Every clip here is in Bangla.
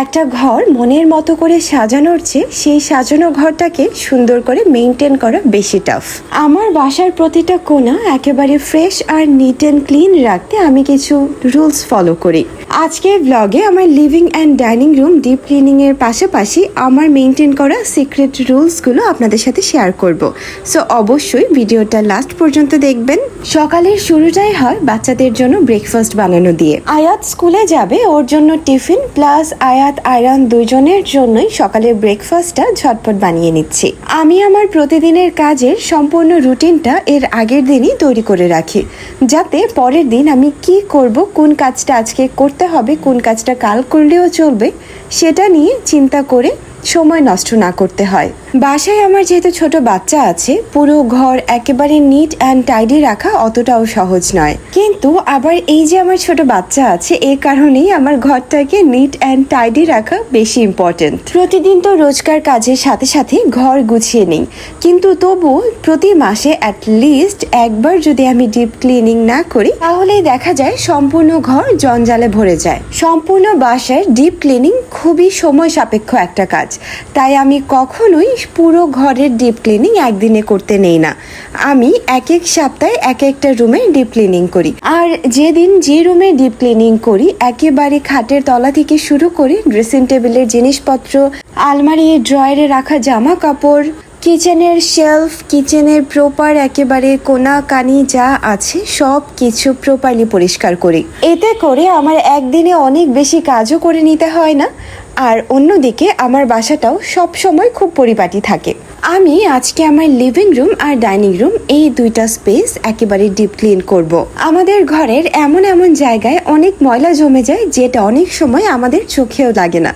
একটা ঘর মনের মতো করে সাজানোর চেয়ে সেই সাজানো ঘরটাকে সুন্দর করে মেনটেন করা বেশি টাফ। আমার বাসার প্রতিটা কোণা একেবারে ফ্রেশ আর নিট অ্যান্ড ক্লিন রাখতে আমি কিছু রুলস ফলো করি। আজকের ব্লগে আমার living and dining room deep cleaning এর পাশাপাশি আমার মেনটেন করা সিক্রেট রুলসগুলো আপনাদের সাথে শেয়ার করব। সো অবশ্যই ভিডিওটা লাস্ট পর্যন্ত দেখবেন। সকালের শুরুটাই হয় বাচ্চাদের জন্য ব্রেকফাস্ট বানানো দিয়ে। আয়াত স্কুলে যাবে, ওর জন্য টিফিন প্লাস আয়াত আয়রান দুজনের জন্যই সকালের ব্রেকফাস্টটা ঝটপট বানিয়ে নিচ্ছি। আমি আমার প্রতিদিনের কাজের সম্পূর্ণ রুটিনটা এর আগের দিনই তৈরি করে রাখি, যাতে পরের দিন আমি কি করব, কোন কাজটা আজকে করতে হবে, কোন কাজটা কাল করলেও চলবে, সেটা নিয়ে চিন্তা করে সময় নষ্ট না করতে হয়। বাসায় আমার যেহেতু ছোট বাচ্চা আছে, পুরো ঘর একেবারে নিট অ্যান্ড টাইডি রাখা অতটাও সহজ নয়। কিন্তু আবার এই যে আমার ছোট বাচ্চা আছে, এই কারণেই আমার ঘরটাকে নিট অ্যান্ড টাইডি রাখা বেশি ইম্পর্টেন্ট। প্রতিদিন তো রোজকার কাজের সাথে সাথে ঘর গুছিয়ে নিই, কিন্তু তবু প্রতি মাসে অ্যাটলিস্ট একবার যদি আমি ডিপ ক্লিনিং না করি, তাহলেই দেখা যায় সম্পূর্ণ ঘর জঞ্জালে ভরে যায়। সম্পূর্ণ বাসার ডিপ ক্লিনিং খুবই সময় সাপেক্ষ একটা কাজ, তাই আমি কখনোই পুরো ঘরের ডিপ ক্লিনিং একদিনে করতে নেই না। আমি এক এক সপ্তাহে এক একটা রুমে ডিপ ক্লিনিং করি। আর যেদিন যে রুমে ডিপ ক্লিনিং করি, একেবারে খাটের তলা থেকে শুরু করে ড্রেসিং টেবিলের জিনিসপত্র, আলমারি ড্রয়ারে রাখা জামা কাপড়, কিচেনের শেলফ, কিচেনের প্রপার একেবারে কোনা কানি যা আছে সব কিছু প্রপারলি পরিষ্কার করি। এতে করে আমার একদিনে অনেক বেশি কাজও করে নিতে হয় না, আর অন্যদিকে আমার বাসাটাও সব সময় খুব পরিপাটি থাকে। আমি আজকে আমার লিভিং রুম আর ডাইনিং রুম এই দুইটা স্পেস একেবারে ডিপ ক্লিন করব। আমাদের ঘরের এমন এমন জায়গায় অনেক ময়লা জমে যায়, যেটা অনেক সময় আমাদের চোখেও লাগে না।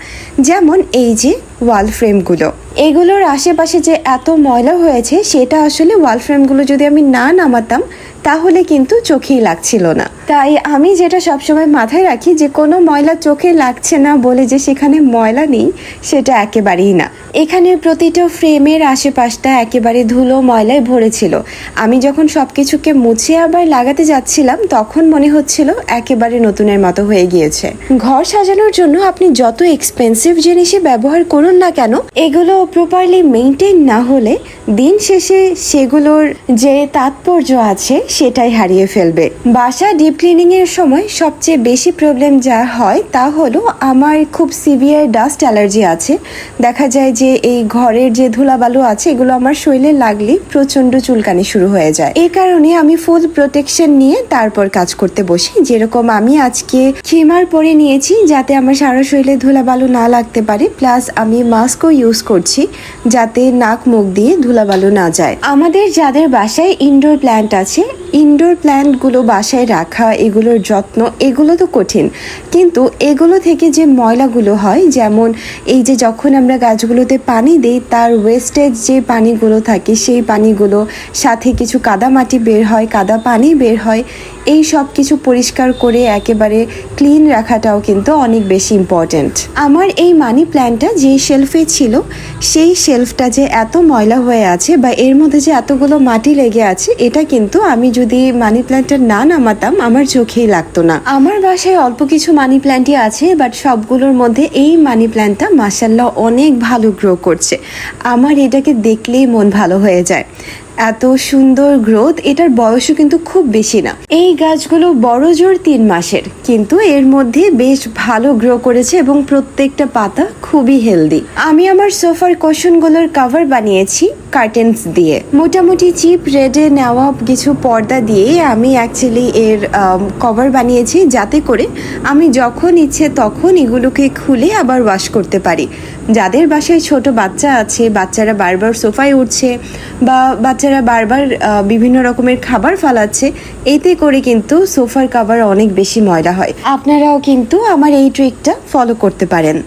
যেমন এই যে ওয়াল ফ্রেমগুলো, এগুলোর আশেপাশে যে এত ময়লা হয়েছে, সেটা আসলে ওয়াল ফ্রেমগুলো যদি আমি না নামাতাম তাহলে কিন্তু চোখেই লাগছিল না। তাই আমি যেটা সবসময় মাথায় রাখি, যে কোনো ময়লা চোখে লাগছে না বলে যে সেখানে ময়লা নেই, সেটা একেবারেই না। এখানে প্রতিটা ফ্রেমের আশেপাশটা একেবারে ধুলো ময়লায় ভরেছিল। আমি যখন সবকিছুকে মুছে আবার লাগাতে যাচ্ছিলাম, তখন মনে হচ্ছিল একেবারে নতুনের মতো হয়ে গিয়েছে। ঘর সাজানোর জন্য আপনি যত এক্সপেন্সিভ জিনিসই ব্যবহার করুন না কেন, এগুলো প্রপারলি মেনটেন না হলে দিন শেষে সেগুলোর যে তাৎপর্য আছে সেটাই হারিয়ে ফেলবে। বাসা ডিপ ক্লিনিং এর সময় সবচেয়ে বেশি প্রবলেম যা হয় তা হলো, আমার খুব সিভিয়ার ডাস্ট অ্যালার্জি আছে। দেখা যায় যে এই ঘরের যে ধুলাবালু আছে, এগুলো আমার শরীরে লাগলে প্রচন্ড চুলকানি শুরু হয়ে যায়। এই কারণে আমি ফুল প্রোটেকশন নিয়ে তারপর কাজ করতে বসি। যেরকম আমি আজকে খিমার পরে নিয়েছি, যাতে আমার সারা শরীরে ধুলাবালু না লাগতে পারে, প্লাস আমি মাস্কও ইউজ করছি যাতে নাক মুখ দিয়ে ধুলাবালু না যায়। আমাদের যাদের বাসায় ইনডোর প্ল্যান্ট আছে, ইনডোর প্ল্যান্টগুলো বাসায় রাখা, এগুলোর যত্ন, এগুলো তো কঠিন, কিন্তু এগুলো থেকে যে ময়লাগুলো হয়, যেমন এই যে যখন আমরা গাছগুলোতে পানি দিই, তার ওয়েস্টেজ যে পানিগুলো থাকে, সেই পানিগুলো সাথে কিছু কাদা মাটি বের হয়, কাদা পানি বের হয়, এই সব কিছু পরিষ্কার করে একেবারে ক্লিন রাখাটাও কিন্তু অনেক বেশি ইম্পর্ট্যান্ট। আমার এই মানি প্ল্যান্টটা যে শেলফে ছিল, সেই শেলফটা যে এত ময়লা হয়ে আছে বা এর মধ্যে যে এতগুলো মাটি লেগে আছে, এটা কিন্তু আমি যদি মানি প্ল্যান্টটা না নামাতাম আমার চোখেই লাগতো না। আমার বাসায় অল্প কিছু মানি প্ল্যান্টই আছে, বাট সবগুলোর মধ্যে এই মানি প্ল্যান্টটা মাশাআল্লাহ অনেক ভালো গ্রো করছে। আমার এটাকে দেখলেই মন ভালো হয়ে যায়। এত সুন্দর গ্রোথ, এটার বয়সও কিন্তু খুব বেশি না। এই গাছগুলো বড় জোর 3 মাসের, কিন্তু এর মধ্যে বেশ ভালো গ্রো করেছে এবং প্রত্যেকটা পাতা খুবই হেলদি। আমি আমার সোফার কুশনগুলোর কভার বানিয়েছি কার্টেন্স দিয়ে, মোটামুটি চিপ রেডে নেওয়া কিছু পর্দা দিয়ে আমি অ্যাকচুয়ালি এর কভার বানিয়েছি, যাতে করে আমি যখন ইচ্ছে তখন এগুলোকে খুলে আবার ওয়াশ করতে পারি। যাদের বাসায় ছোট বাচ্চা আছে, বাচ্চারা বারবার সোফায় উঠছে বা বাচ্চারা বারবার বিভিন্ন রকমের খাবার ফালাচ্ছে, এতে করে কিন্তু সোফার কভার অনেক বেশি ময়লা হয়। আপনারাও কিন্তু আমার এই ট্রিকটা ফলো করতে পারেন।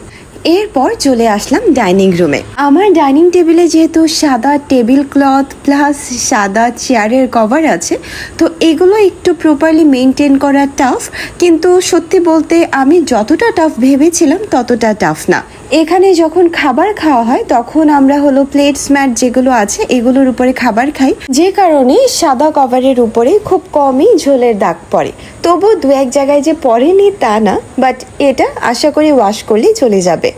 এরপর চলে আসলাম ডাইনিং রুমে। আমার ডাইনিং টেবিলে যেহেতু সাদা টেবিল ক্লথ প্লাস সাদা চেয়ারের কভার আছে, তো এগুলো একটু প্রপারলি মেনটেন করা টাফ, কিন্তু সত্যি বলতে আমি যতটা টাফ ভেবেছিলাম ততটা টাফ না। এখানে যখন খাবার খাওয়া হয় তখন আমরা হলো প্লেটস ম্যাট যেগুলো আছে এগুলোর উপরে খাবার খাই, যে কারণে সাদা কভারের উপরে খুব কমই ঝোলের দাগ পড়ে। তবু দু এক জায়গায় যে পড়েনি তা না, বাট এটা আশা করি ওয়াশ করলেই চলে যাবে।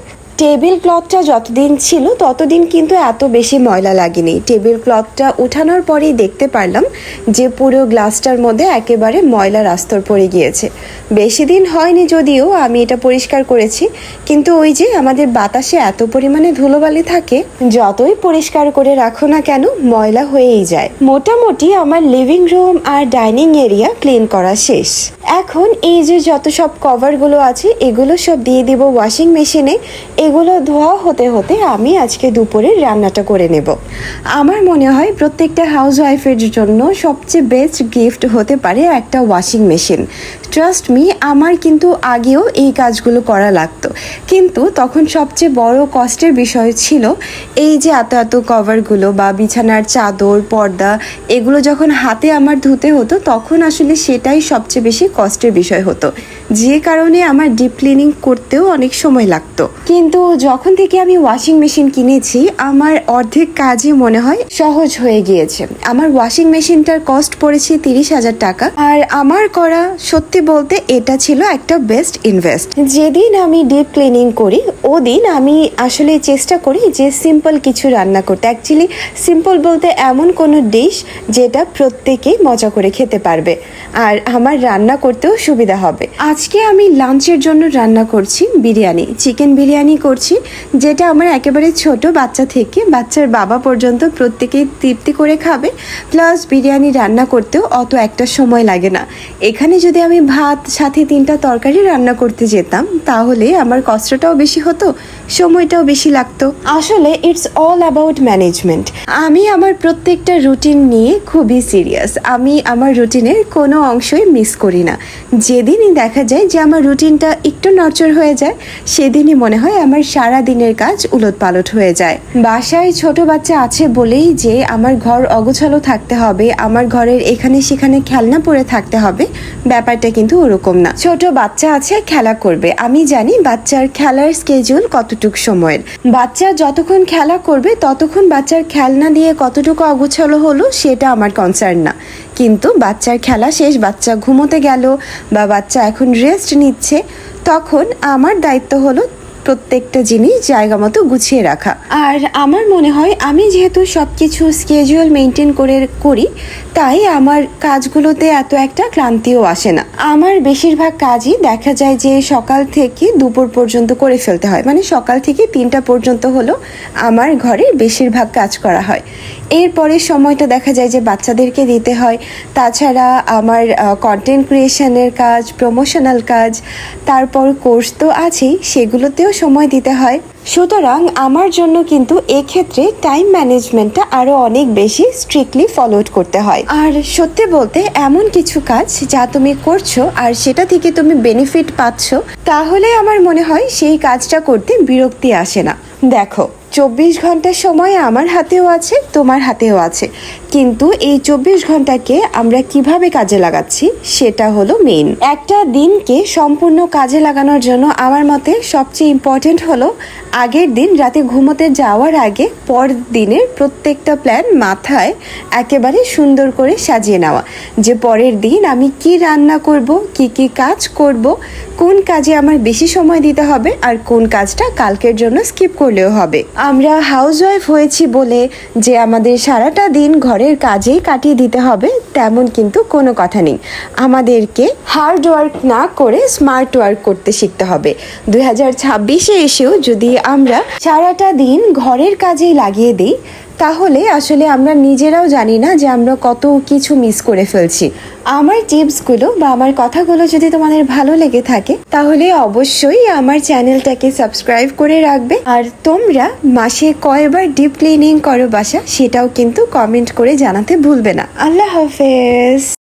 টেবিল ক্লথটা যতদিন ছিল ততদিন কিন্তু এত বেশি ময়লা লাগেনি। টেবিল ক্লথটা উঠানোর পরেই দেখতে পারলাম যে পুরো গ্লাসটার মধ্যে একেবারে ময়লার আস্তর পড়ে গিয়েছে। বেশি দিন হয়নি যদিও আমি এটা পরিষ্কার করেছি, কিন্তু ওই যে আমাদের বাতাসে এত পরিমাণে ধুলোবালি থাকে, যতই পরিষ্কার করে রাখো না কেন ময়লা হয়েই যায়। মোটামুটি আমার লিভিং রুম আর ডাইনিং এরিয়া ক্লিন করা শেষ। এখন এই যে যত সব কভারগুলো আছে এগুলো সব দিয়ে দিব ওয়াশিং মেশিনে। এগুলো ধোয়া হতে হতে আমি আজকে দুপুরের রান্নাটা করে নেব। আমার মনে হয় প্রত্যেকটা হাউসওয়াইফের জন্য সবচেয়ে বেস্ট গিফট হতে পারে একটা ওয়াশিং মেশিন। ট্রাস্ট মি, আমার কিন্তু আগেও এই কাজগুলো করা লাগতো, কিন্তু তখন সবচেয়ে বড় কষ্টের বিষয় ছিল এই যে এত এত কভারগুলো বা বিছানার চাদর পর্দা এগুলো যখন হাতে আমার ধুতে হতো তখন আসলে সেটাই সবচেয়ে বেশি কষ্টের বিষয় হতো, যে কারণে আমার ডিপ ক্লিনিং করতেও অনেক সময় লাগতো। কিন্তু যখন থেকে আমি ওয়াশিং মেশিন কিনেছি আমার অর্ধেক কাজই মনে হয় সহজ হয়ে গিয়েছে। আমার ওয়াশিং মেশিনটার কস্ট পড়েছে 30,000 টাকা, আর আমার করা সত্যি বলতে এটা ছিল একটা বেস্ট ইনভেস্ট। যেদিন আমি ডিপ ক্লিনিং করি ওদিন আমি আসলে চেষ্টা করি যে সিম্পল কিছু রান্না করতে। অ্যাকচুয়ালি সিম্পল বলতে এমন কোনো ডিশ যেটা প্রত্যেকেই মজা করে খেতে পারবে আর আমার রান্না করতেও সুবিধা হবে। আজকে আমি লাঞ্চের জন্য রান্না করছি বিরিয়ানি, চিকেন বিরিয়ানি করছি, যেটা আমার একেবারে ছোট বাচ্চা থেকে বাচ্চার বাবা পর্যন্ত প্রত্যেকেই তৃপ্তি করে খাবে। প্লাস বিরিয়ানি রান্না করতেও অত একটা সময় লাগে না। এখানে যদি আমি ভাত সাথে 3টা তরকারি রান্না করতে যেতাম তাহলে আমার কষ্টটাও বেশি হতো, সময়টাও বেশি লাগতো। আসলে ইটস অল অ্যাবাউট ম্যানেজমেন্ট। আমি আমার প্রত্যেকটা রুটিন নিয়ে খুবই সিরিয়াস। আমি আমার রুটিনের কোনো অংশই মিস করি না। যেদিনই দেখা যায় যে আমার রুটিনটা একটু নড়চড় হয়ে যায় সেদিনই মনে হয় আমার সারা দিনের কাজ উলটপালট হয়ে যায়। বাসায় ছোট বাচ্চা আছে বলেই যে আমার ঘর অগোছালো থাকতে হবে, আমার ঘরের এখানে সেখানে খেলনা পড়ে থাকতে হবে, ব্যাপারটা কিন্তু ওরকম না। ছোট বাচ্চা আছে, খেলা করবে, আমি জানি বাচ্চার খেলার স্কেজুল কতটুকু সময়ের। বাচ্চা যতক্ষণ খেলা করবে ততক্ষণ বাচ্চার খেলনা দিয়ে কতটুকু অগোছালো হলো সেটা আমার কনসার্ন না, কিন্তু বাচ্চার খেলা শেষ, বাচ্চা ঘুমোতে গেল বা বাচ্চা এখন রেস্ট নিচ্ছে, তখন আমার দায়িত্ব হলো প্রত্যেকটা জিনিস জায়গা মতো গুছিয়ে রাখা। আর আমার মনে হয় আমি যেহেতু সব কিছু স্কেজুয়াল মেনটেন করে করি তাই আমার কাজগুলোতে এত একটা ক্লান্তিও আসে না। আমার বেশিরভাগ কাজই দেখা যায় যে সকাল থেকে দুপুর পর্যন্ত করে ফেলতে হয়, মানে সকাল থেকে 3টা পর্যন্ত হলো আমার ঘরের বেশিরভাগ কাজ করা হয়। এরপরের সময়টা দেখা যায় যে বাচ্চাদেরকে দিতে হয়, তাছাড়া আমার কন্টেন্ট ক্রিয়েশনের কাজ, প্রমোশনাল কাজ, তারপর কোর্স তো আছেই, সেগুলোতেও সময় দিতে হয়। সুতরাং আমার জন্য কিন্তু এক্ষেত্রে টাইম ম্যানেজমেন্টটা আরও অনেক বেশি স্ট্রিক্টলি ফলোড করতে হয়। আর সত্যি বলতে এমন কিছু কাজ যা তুমি করছো আর সেটা থেকে তুমি বেনিফিট পাচ্ছ, তাহলে আমার মনে হয় সেই কাজটা করতে বিরক্তি আসে না। দেখো 24 ঘন্টার সময় আমার হাতেও আছে, তোমার হাতেও আছে, কিন্তু এই 24 ঘন্টাকে আমরা কিভাবে কাজে লাগাচ্ছি সেটা হলো মেইন। একটা দিনকে সম্পূর্ণ কাজে লাগানোর জন্য আমার মতে সবচেয়ে ইম্পর্টেন্ট হলো আগের দিন রাতে ঘুমোতে যাওয়ার আগে পর দিনের প্রত্যেকটা প্ল্যান মাথায় একেবারে সুন্দর করে সাজিয়ে নেওয়া, যে পরের দিন আমি কি রান্না করব, কি কি কাজ করব, কোন কাজে আমার বেশি সময় দিতে হবে আর কোন কাজটা কালকের জন্য স্কিপ করলেও হবে। আমরা হাউসওয়াইফ হয়েছি বলে যে আমাদের সারাটা দিন ঘরের কাজেই কাটিয়ে দিতে হবে তেমন কিন্তু কোনো কথা নেই। আমাদেরকে হার্ড ওয়ার্ক না করে স্মার্ট ওয়ার্ক করতে শিখতে হবে। 2026-এ এসেও যদি আমরা সারাটা দিন ঘরের কাজেই লাগিয়ে দিই তাহলে আসলে আমরা নিজেরাও জানি না যে আমরা কত কিছু মিস করে ফেলছি। আমার টিপসগুলো বা আমার কথাগুলো যদি তোমাদের ভালো লেগে থাকে তাহলে অবশ্যই আমার চ্যানেলটাকে সাবস্ক্রাইব করে রাখবে। আর তোমরা মাসে কয়বার ডিপ ক্লিনিং করো বাসা সেটাও কিন্তু কমেন্ট করে জানাতে ভুলবে না। আল্লাহ হাফেজ।